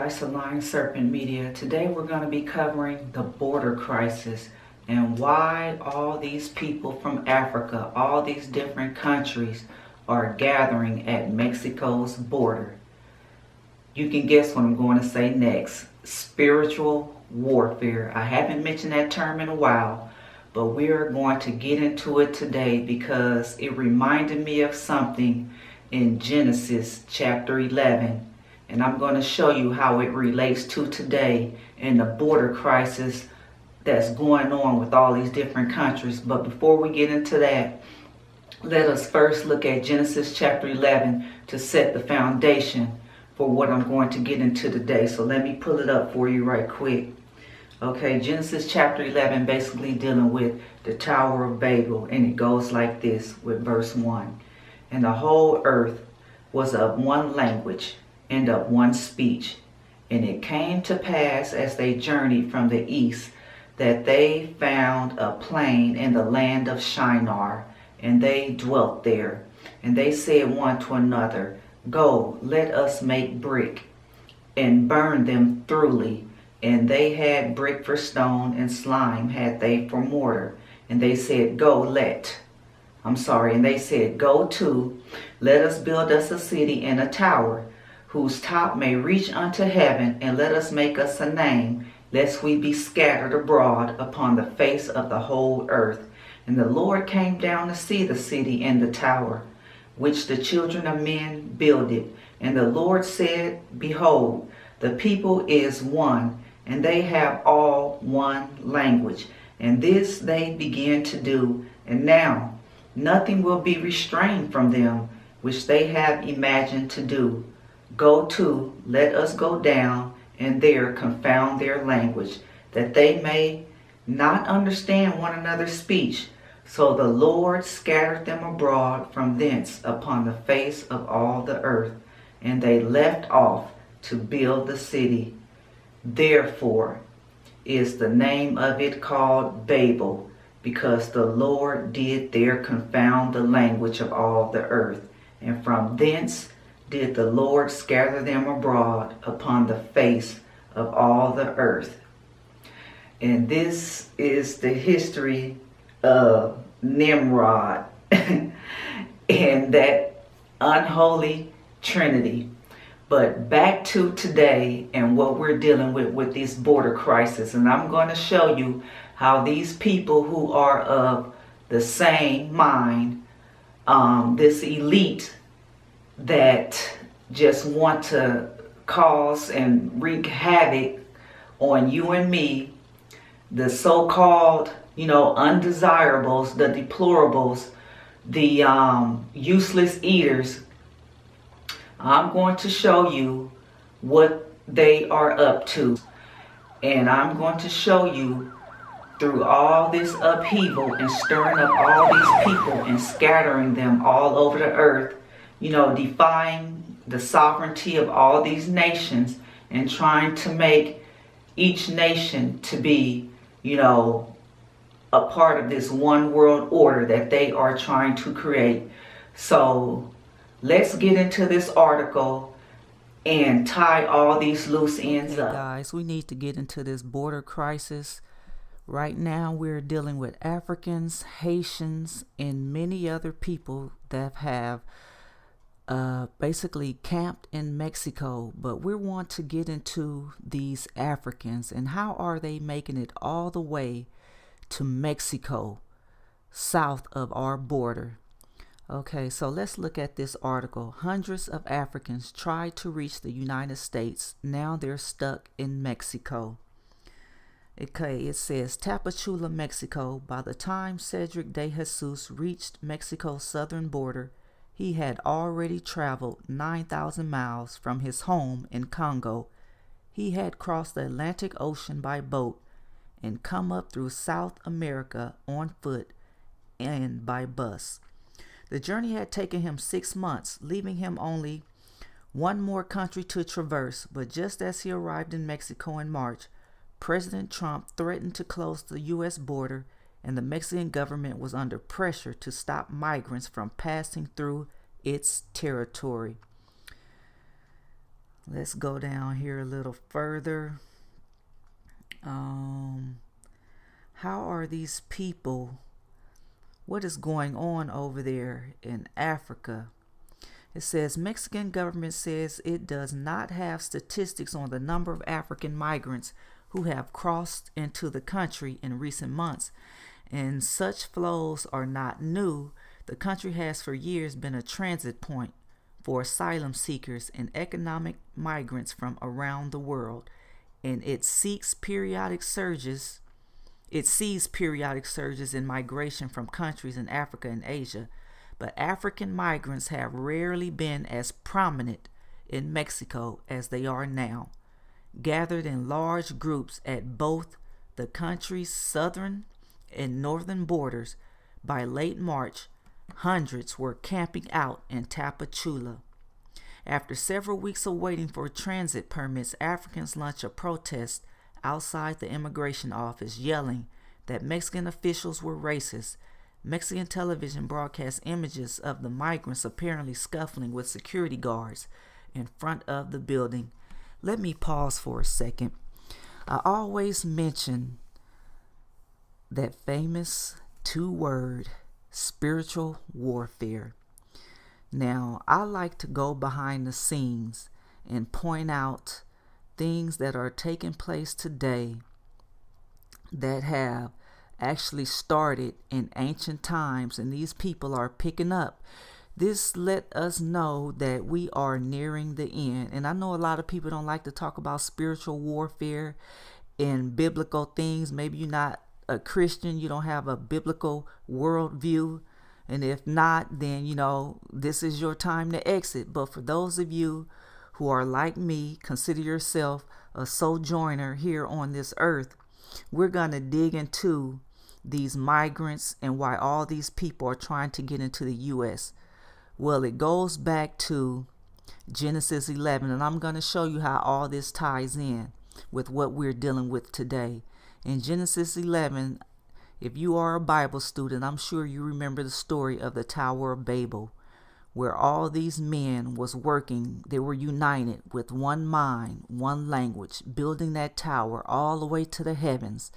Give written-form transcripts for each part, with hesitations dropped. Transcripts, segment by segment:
guys to Lion Serpent Media. Today we're going to be covering the border crisis and why all these people from Africa, all these different countries are gathering at Mexico's border. You can guess what I'm going to say next. Spiritual warfare. I haven't mentioned that term in a while, but we are going to get into it today because it reminded me of something in Genesis chapter 11. And I'm going to show you how it relates to today in the border crisis that's going on with all these different countries. But before we get into that, let us first look at Genesis chapter 11 to set the foundation for what I'm going to get into today. So let me pull it up for you right quick. Okay, Genesis chapter 11 basically dealing with the Tower of Babel. And it goes like this with verse 1. And the whole earth was of one language and of one speech. And it came to pass as they journeyed from the east that they found a plain in the land of Shinar, and they dwelt there. And they said one to another, Go, let us make brick, and burn them thoroughly. And they had brick for stone, and slime had they for mortar. And they said, and they said, Go to, let us build us a city and a tower, whose top may reach unto heaven, and let us make us a name, lest we be scattered abroad upon the face of the whole earth. And the Lord came down to see the city and the tower, which the children of men builded. And the Lord said, Behold, the people is one, and they have all one language. And this they began to do, and now nothing will be restrained from them, which they have imagined to do. Go to, let us go down, and there confound their language, that they may not understand one another's speech. So the Lord scattered them abroad from thence upon the face of all the earth, and they left off to build the city. Therefore is the name of it called Babel, because the Lord did there confound the language of all the earth. And from thence did the Lord scatter them abroad upon the face of all the earth. And this is the history of Nimrod and that unholy trinity. But back to today and what we're dealing with this border crisis. And I'm going to show you how these people who are of the same mind, this elite that just want to cause and wreak havoc on you and me, the so-called, undesirables, the deplorables, the useless eaters. I'm going to show you what they are up to. And I'm going to show you through all this upheaval and stirring up all these people and scattering them all over the earth, defying the sovereignty of all these nations and trying to make each nation to be, a part of this one world order that they are trying to create. So let's get into this article and tie all these loose ends up. Guys, we need to get into this border crisis. Right now we're dealing with Africans, Haitians, and many other people that have basically camped in Mexico. But we want to get into these Africans and how are they making it all the way to Mexico, south of our border. Okay, so let's look at this article. Hundreds of Africans tried to reach the United States. Now they're stuck in Mexico. Okay, it says Tapachula, Mexico. By the time Cedric de Jesus reached Mexico's southern border, he had already traveled 9,000 miles from his home in Congo. He had crossed the Atlantic Ocean by boat and come up through South America on foot and by bus. The journey had taken him 6 months, leaving him only one more country to traverse. But just as he arrived in Mexico in March, President Trump threatened to close the U.S. border, and the Mexican government was under pressure to stop migrants from passing through its territory. Let's go down here a little further. How are these people? What is going on over there in Africa? It says Mexican government says it does not have statistics on the number of African migrants who have crossed into the country in recent months, and such flows are not new. The country has for years been a transit point for asylum seekers and economic migrants from around the world, and it sees periodic surges in migration from countries in Africa and Asia. But African migrants have rarely been as prominent in Mexico as they are now. Gathered in large groups at both the country's southern and northern borders, by late March, hundreds were camping out in Tapachula. After several weeks of waiting for transit permits, Africans launched a protest outside the immigration office, yelling that Mexican officials were racist. Mexican television broadcast images of the migrants apparently scuffling with security guards in front of the building. Let me pause for a second. I always mention that famous 2-word spiritual warfare. Now, I like to go behind the scenes and point out things that are taking place today that have actually started in ancient times, and these people are picking up. This let us know that we are nearing the end. And I know a lot of people don't like to talk about spiritual warfare and biblical things. Maybe you're not a Christian, you don't have a biblical worldview, and if not, then this is your time to exit. But for those of you who are like me, consider yourself a sojourner here on this earth, we're going to dig into these migrants and why all these people are trying to get into the U.S. Well, it goes back to Genesis 11, and I'm going to show you how all this ties in with what we're dealing with today. In Genesis 11, if you are a Bible student, I'm sure you remember the story of the Tower of Babel, where all these men was working. They were united with one mind, one language, building that tower all the way to the heavens,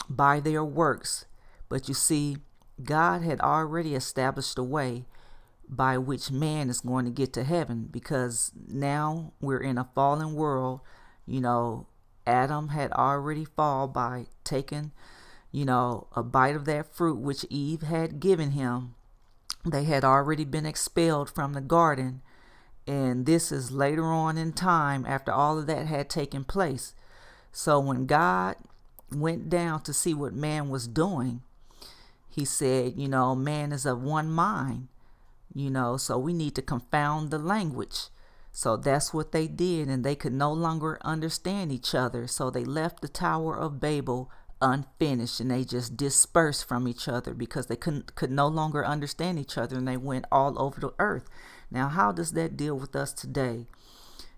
by their works. But you see, God had already established a way by which man is going to get to heaven, because now we're in a fallen world. Adam had already fallen by taking, a bite of that fruit which Eve had given him. They had already been expelled from the garden, and this is later on in time after all of that had taken place. So when God went down to see what man was doing, he said, man is of one mind, so we need to confound the language. So that's what they did, and they could no longer understand each other. So they left the Tower of Babel unfinished, and they just dispersed from each other because they could no longer understand each other, and they went all over the earth. Now, how does that deal with us today?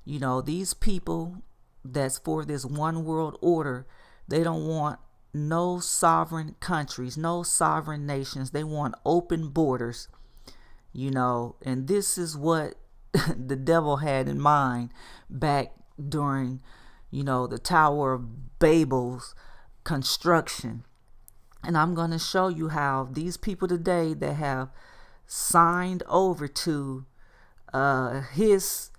These people that's for this one world order, they don't want no sovereign countries, no sovereign nations. They want open borders, and this is what the devil had in mind back during, the Tower of Babel's construction. And I'm going to show you how these people today that have signed over to his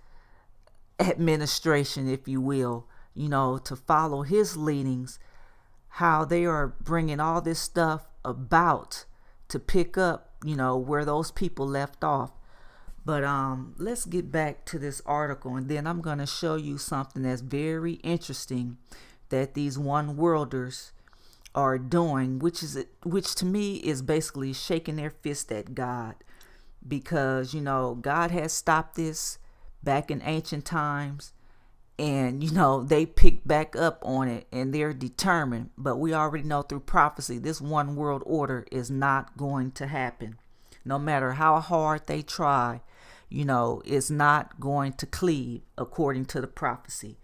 administration, if you will, to follow his leadings, how they are bringing all this stuff about to pick up, where those people left off. But let's get back to this article, and then I'm going to show you something that's very interesting that these one worlders are doing, which to me is basically shaking their fist at God, because God has stopped this back in ancient times, and they picked back up on it, and they're determined. But we already know through prophecy this one world order is not going to happen. No matter how hard they try, it's not going to cleave according to the prophecy.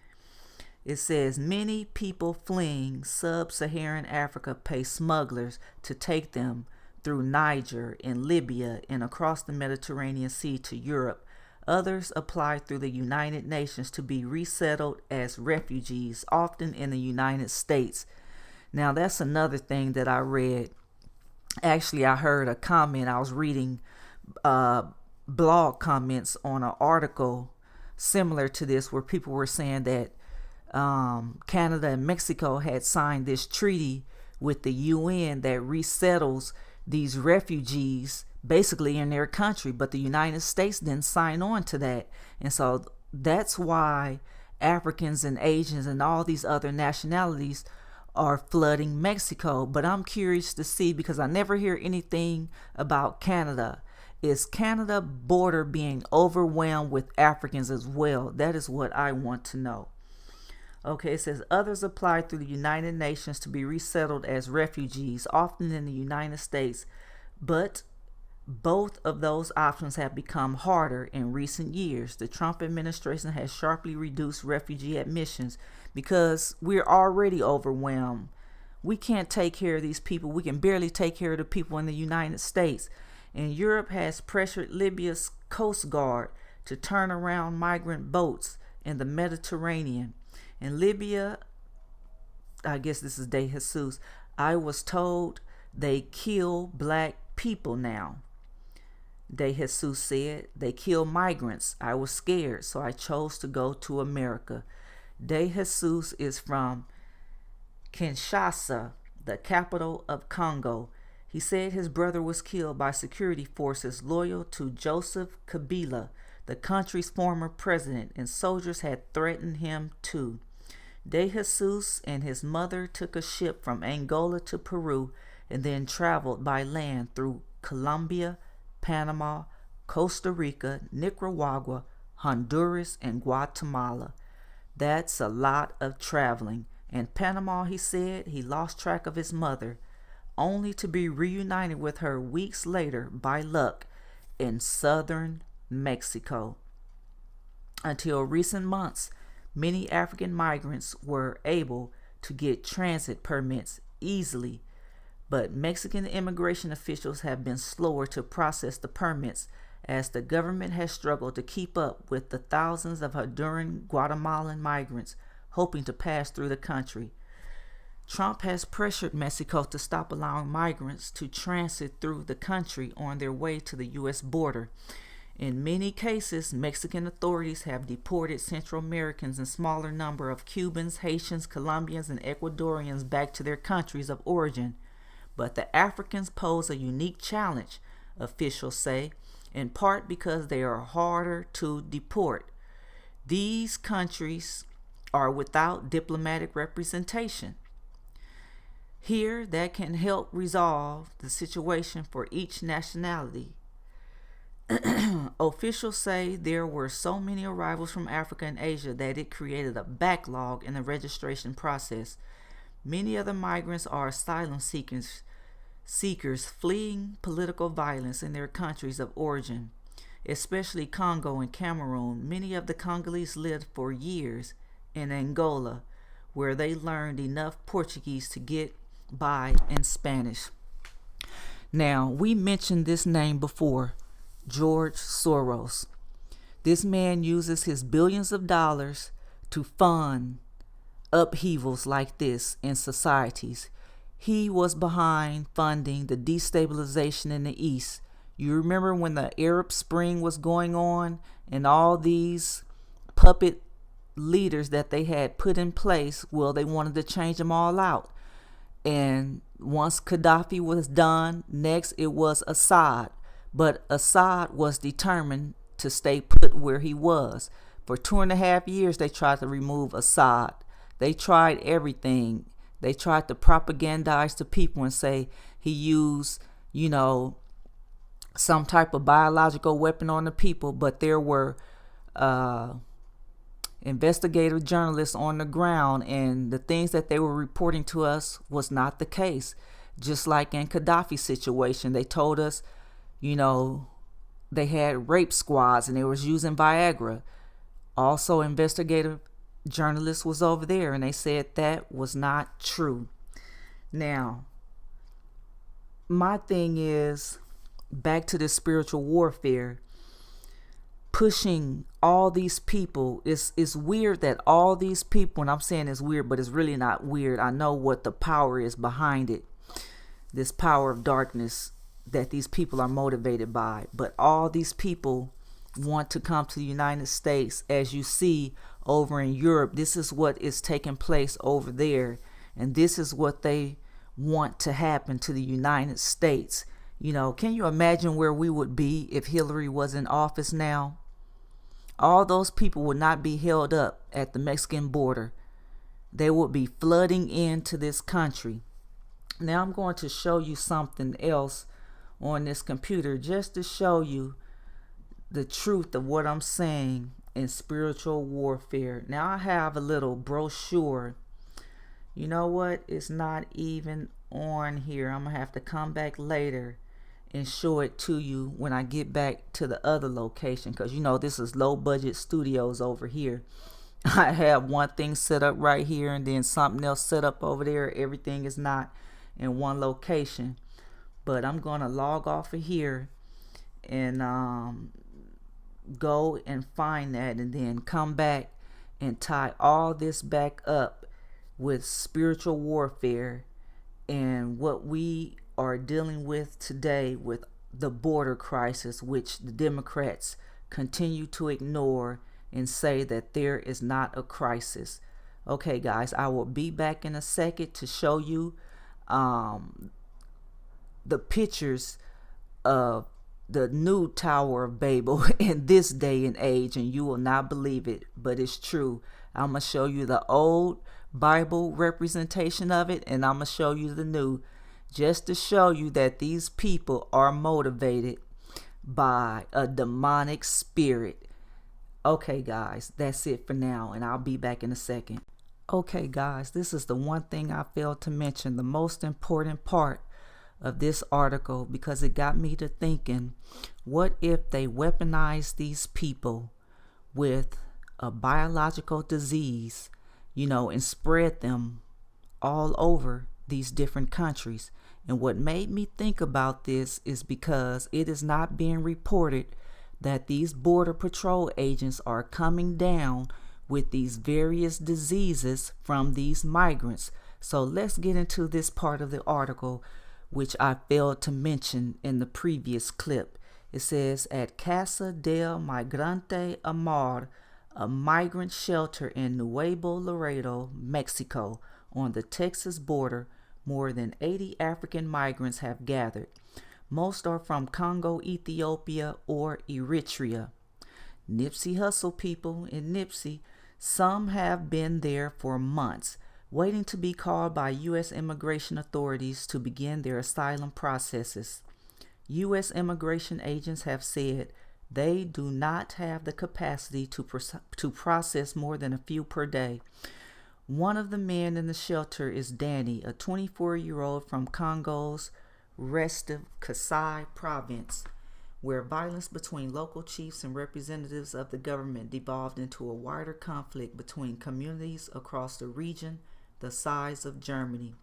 It says many people fleeing sub-Saharan Africa pay smugglers to take them through Niger and Libya and across the Mediterranean Sea to Europe, Others apply through the United Nations to be resettled as refugees, often in the United States. Now, that's another thing that I read. Actually, I heard a comment. I was reading blog comments on an article similar to this where people were saying that Canada and Mexico had signed this treaty with the UN that resettles these refugees basically in their country, but the United States didn't sign on to that. And so that's why Africans and Asians and all these other nationalities are flooding Mexico. But I'm curious to see, because I never hear anything about Canada. Is Canada border being overwhelmed with Africans as well? That is what I want to know. Okay, it says others apply through the United Nations to be resettled as refugees, often in the United States, but both of those options have become harder in recent years. The Trump administration has sharply reduced refugee admissions because we're already overwhelmed. We can't take care of these people. We can barely take care of the people in the United States. And Europe has pressured Libya's Coast Guard to turn around migrant boats in the Mediterranean. In Libya, I guess this is De Jesus, I was told they kill black people now. De Jesus said, they kill migrants. I was scared, so I chose to go to America. De Jesus is from Kinshasa, the capital of Congo. He said his brother was killed by security forces loyal to Joseph Kabila, the country's former president, and soldiers had threatened him too. De Jesus and his mother took a ship from Angola to Peru and then traveled by land through Colombia, Panama, Costa Rica, Nicaragua, Honduras, and Guatemala. That's a lot of traveling. In Panama, he said he lost track of his mother, only to be reunited with her weeks later by luck in southern Mexico. Until recent months, many African migrants were able to get transit permits easily, but Mexican immigration officials have been slower to process the permits as the government has struggled to keep up with the thousands of Honduran Guatemalan migrants hoping to pass through the country. Trump has pressured Mexico to stop allowing migrants to transit through the country on their way to the U.S. border. In many cases, Mexican authorities have deported Central Americans and smaller number of Cubans, Haitians, Colombians, and Ecuadorians back to their countries of origin. But the Africans pose a unique challenge, officials say, in part because they are harder to deport. These countries are without diplomatic representation. Here, that can help resolve the situation for each nationality. Officials say there were so many arrivals from Africa and Asia that it created a backlog in the registration process. Many of the migrants are asylum seekers fleeing political violence in their countries of origin, especially Congo and Cameroon. Many of the Congolese lived for years in Angola, where they learned enough Portuguese to get by in Spanish. Now, we mentioned this name before, George Soros. This man uses his billions of dollars to fund upheavals like this in societies. He was behind funding the destabilization in the East. You remember when the Arab Spring was going on and all these puppet leaders that they had put in place, well, they wanted to change them all out. And once Gaddafi was done, next it was Assad. But Assad was determined to stay put where he was. For 2.5 years, they tried to remove Assad. They tried everything. They tried to propagandize to people and say he used, some type of biological weapon on the people. But there were investigative journalists on the ground, and the things that they were reporting to us was not the case. Just like in Gaddafi's situation, they told us, they had rape squads and they was using Viagra. Also, investigative journalists was over there and they said that was not true. Now, my thing is, back to this spiritual warfare, pushing all these people. It's weird that all these people, and I'm saying it's weird, but it's really not weird. I know what the power is behind it, this power of darkness that these people are motivated by. But all these people want to come to the United States. As you see over in Europe, this is what is taking place over there, and this is what they want to happen to the United States. You know, can you imagine where we would be if Hillary was in office now? All those people would not be held up at the Mexican border. They would be flooding into this country. Now I'm going to show you something else on this computer just to show you the truth of what I'm saying in spiritual warfare. Now I have a little brochure. You know what? It's not even on here. I'm going to have to come back later and show it to you when I get back to the other location, because you know this is low budget studios over here. I have one thing set up right here and then something else set up over there. Everything is not in one location. But I'm going to log off of here and go and find that, and then come back and tie all this back up with spiritual warfare and what we are dealing with today with the border crisis, which the Democrats continue to ignore and say that there is not a crisis. Okay, guys, I will be back in a second to show you the pictures of the new Tower of Babel in this day and age, and you will not believe it, but it's true. I'm going to show you the old Bible representation of it, and I'm going to show you the new, just to show you that these people are motivated by a demonic spirit. Okay, guys, that's it for now, and I'll be back in a second. Okay, guys, this is the one thing I failed to mention, the most important part of this article, because it got me to thinking, what if they weaponize these people with a biological disease, you know, and spread them all over these different countries? And what made me think about this is because it is not being reported that these border patrol agents are coming down with these various diseases from these migrants. So let's get into this part of the article, which I failed to mention in the previous clip. It says, at Casa del Migrante Amar, a migrant shelter in Nuevo Laredo, Mexico, on the Texas border, more than 80 African migrants have gathered. Most are from Congo, Ethiopia, or Eritrea. Nipsey Hussle people in Nipsey, some have been there for months, waiting to be called by U.S. immigration authorities to begin their asylum processes. U.S. immigration agents have said they do not have the capacity to process more than a few per day. One of the men in the shelter is Danny, a 24-year-old from Congo's restive Kasai province, where violence between local chiefs and representatives of the government devolved into a wider conflict between communities across the region the size of Germany.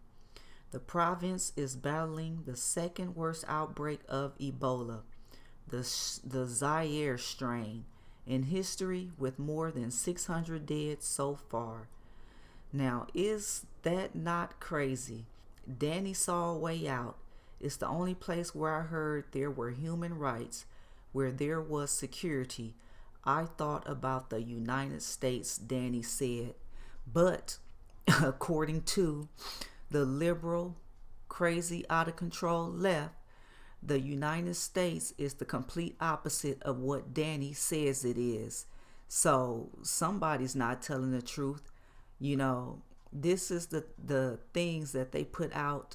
The province is battling the second worst outbreak of Ebola, the Zaire strain, in history, with more than 600 dead so far. Now, is that not crazy? Danny saw a way out. It's the only place where I heard there were human rights, where there was security. I thought about the United States, Danny said. But according to the liberal, crazy, out of control left, the United States is the complete opposite of what Danny says it is. So somebody's not telling the truth. You know, this is the things that they put out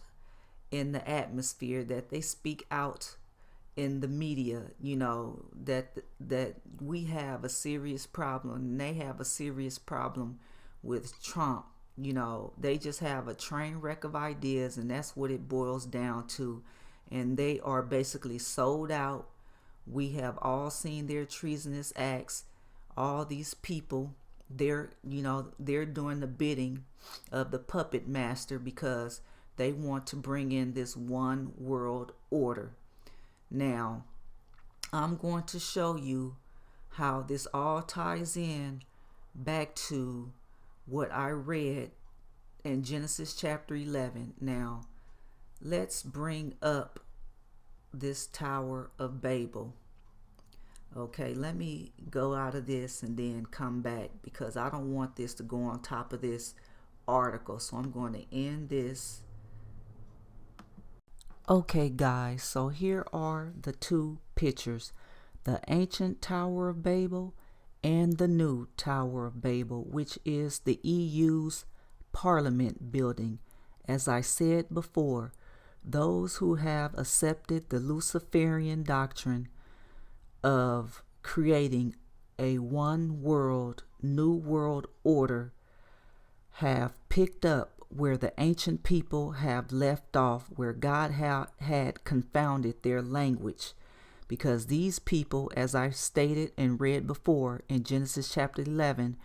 in the atmosphere, that they speak out in the media, you know, that we have a serious problem, and they have a serious problem with Trump. You know, they just have a train wreck of ideas, and that's what it boils down to. And they are basically sold out. We have all seen their treasonous acts. All these people, they're doing the bidding of the puppet master, because they want to bring in this one world order. Now, I'm going to show you how this all ties in back to what I read in Genesis chapter 11. Now, let's bring up this Tower of Babel. Okay, let me go out of this and then come back, because I don't want this to go on top of this article. So I'm going to end this. Okay, guys, so here are the two pictures: the ancient Tower of Babel and the new Tower of Babel, which is the EU's Parliament building. As I said before, those who have accepted the Luciferian doctrine of creating a one world, new world order have picked up where the ancient people have left off, where God had confounded their language. Because these people, as I stated and read before in Genesis chapter 11,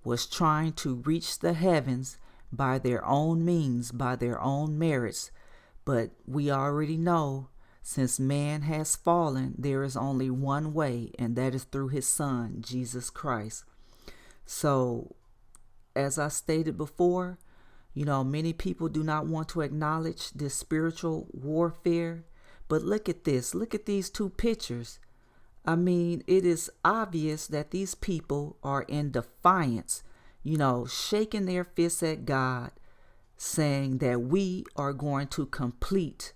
was trying to reach the heavens by their own means, by their own merits. But we already know, since man has fallen, there is only one way, and that is through his Son, Jesus Christ. So, as I stated before, many people do not want to acknowledge this spiritual warfare. But look at this. Look at these two pictures. I mean, it is obvious that these people are in defiance, shaking their fists at God, saying that we are going to complete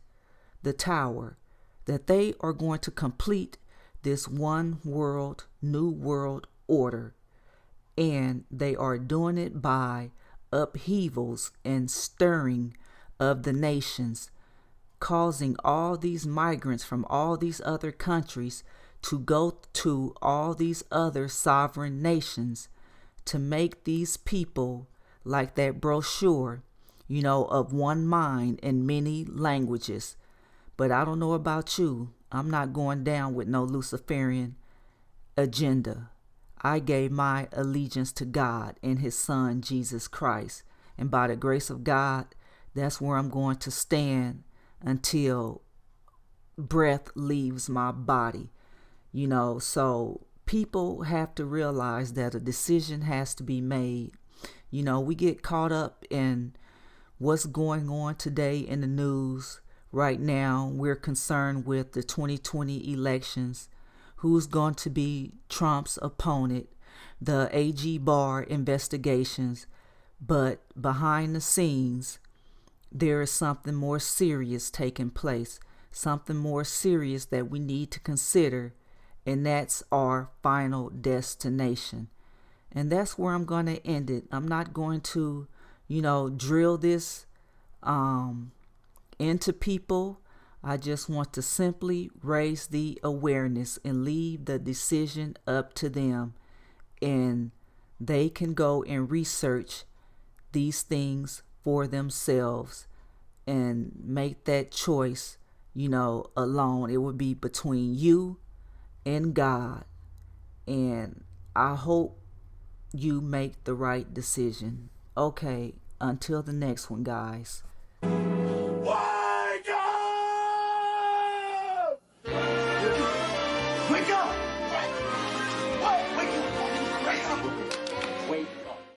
the tower, that they are going to complete this one world, new world order. And they are doing it by upheavals and stirring of the nations, causing all these migrants from all these other countries to go to all these other sovereign nations to make these people, like that brochure, of one mind in many languages. But I don't know about you. I'm not going down with no Luciferian agenda. I gave my allegiance to God and his Son, Jesus Christ. And by the grace of God, that's where I'm going to stand until breath leaves my body. So people have to realize that a decision has to be made. We get caught up in what's going on today in the news. Right now, we're concerned with the 2020 elections. Who's going to be Trump's opponent, the AG Barr investigations. But behind the scenes, there is something more serious taking place, something more serious that we need to consider, and that's our final destination. And that's where I'm going to end it. I'm not going to, drill this into people. I just want to simply raise the awareness and leave the decision up to them. And they can go and research these things for themselves and make that choice, alone. It would be between you and God. And I hope you make the right decision. Okay, until the next one, guys.